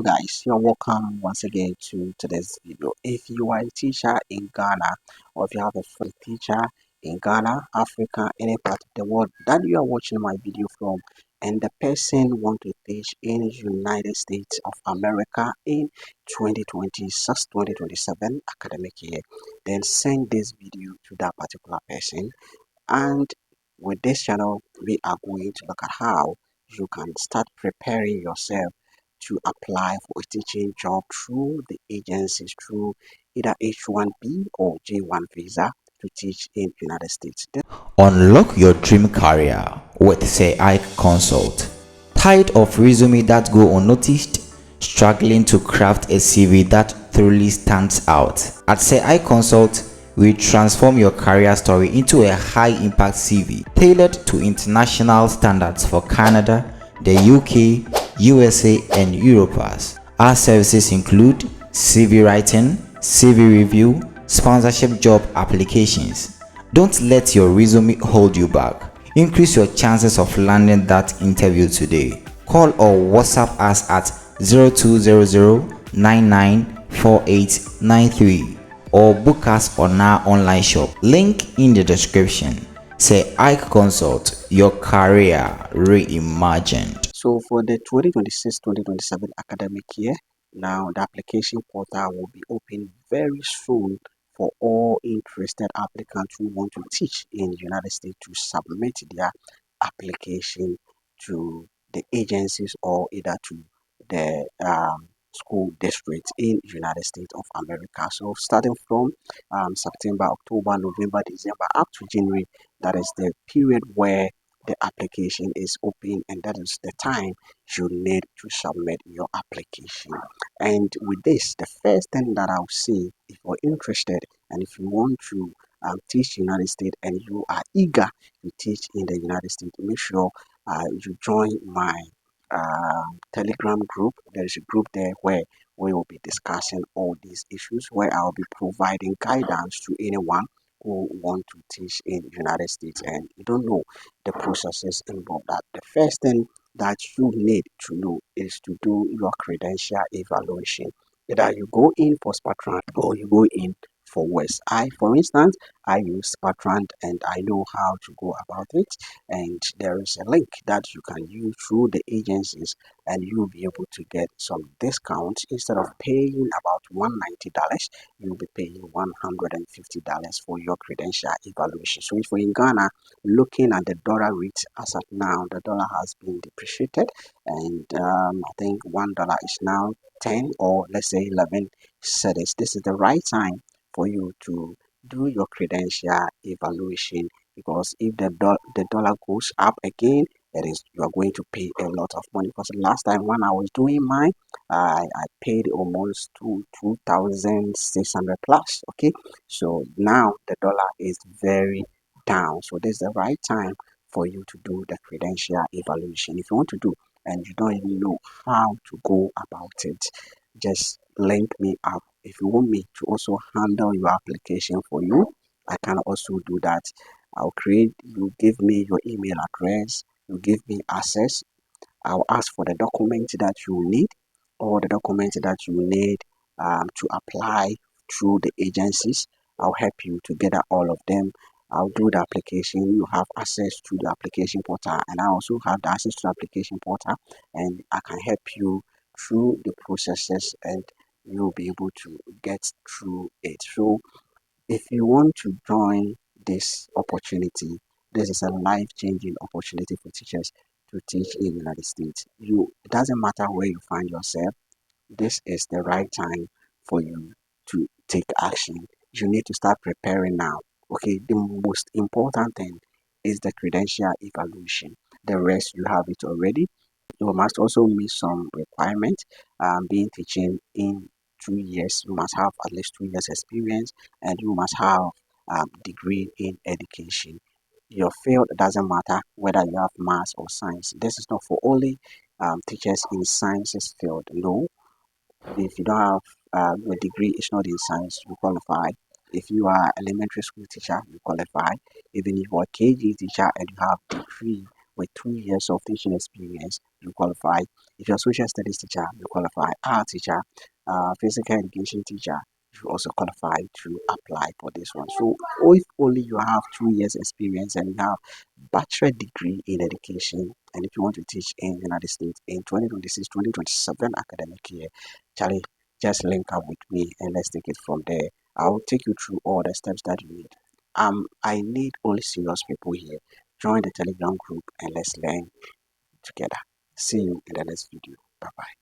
Guys, you're welcome once again to today's video. If you are a teacher in Ghana, or if you have a free teacher in Ghana, Africa, any part of the world that you are watching my video from, and the person want to teach in United States of America in 2026-2027 academic year, then send this video to that particular person. And with this channel, we are going to look at how you can start preparing yourself to apply for a teaching job through the agencies, through either H1B or J1 visa to teach in United States. Unlock your dream career with Say Ike Consult. Tired of resume that go unnoticed? Struggling to craft a CV that truly stands out? At Say Ike Consult, we transform your career story into a high-impact CV tailored to international standards for Canada, the UK, USA, and Europe. Our services include CV writing, CV review, sponsorship job applications. Don't let your resume hold you back. Increase your chances of landing that interview today. Call or WhatsApp us at 0200 or book us on our online shop. Link in the description. Say Ike Consult, your career reimagined. So for the 2026-2027 academic year, now the application portal will be open very soon for all interested applicants who want to teach in the United States to submit their application to the agencies or either to the school districts in United States of America. So starting from September, October, November, December up to January, that is the period where the application is open, and that is the time you need to submit your application. And with this, the first thing that I'll say, if you're interested and if you want to teach United States and you are eager to teach in the United States, make sure you join my Telegram group. There is a group there where we will be discussing all these issues, where I'll be providing guidance to anyone who want to teach in United States and you don't know the processes involved. That the first thing that you need to know is to do your credential evaluation. Either you go in for Spartrand or you go in for West. For instance, I use Spartrand and I know how to go about it. And there is a link that you can use through the agencies, and you'll be able to get some discounts. Instead of paying about $190, you'll be paying $150 for your credential evaluation. So if you're in Ghana, looking at the dollar rate as of now, the dollar has been depreciated, and I think $1 is now 10 or let's say 11 cedis. This is the right time for you to do your credential evaluation, because if the dollar goes up again, it is you are going to pay a lot of money. Because last time when I was doing mine, I paid almost 2,600 plus. Okay, so now the dollar is very down. So this is the right time for you to do the credential evaluation. If you want to do and you don't even know how to go about it, just link me up. If you want me to also handle your application for you, I can also do that. I'll create, you give me your email address, you give me access. I'll ask for the document that you need, or the document that you need to apply through the agencies. I'll help you to gather all of them. I'll do the application. You have access to the application portal, and I also have the access to the application portal, and I can help you through the processes, and you'll be able to get through it. So if you want to join this opportunity, this is a life-changing opportunity for teachers to teach in the United States. It doesn't matter where you find yourself, this is the right time for you to take action. You need to start preparing now. Okay, the most important thing is the credential evaluation. The rest you have it already. You must also meet some requirements. Being teaching in 2 years, you must have at least 2 years experience, and you must have degree in education. Your field doesn't matter whether you have maths or science. This is not for only teachers in sciences field. No, if you don't have your degree is not in science, you qualify. If you are elementary school teacher, you qualify. Even if you are KG teacher and you have degree with 2 years of teaching experience, you qualify. If you're a social studies teacher, you qualify. Art teacher, physical education teacher, you also qualify to apply for this one. So if only you have 2 years experience and you have bachelor degree in education, and if you want to teach in the United States in 2026-2027 academic year, Charlie, just link up with me and let's take it from there. I'll take you through all the steps that you need. I need only serious people here. Join the Telegram group and let's learn together. See you in the next video. Bye bye.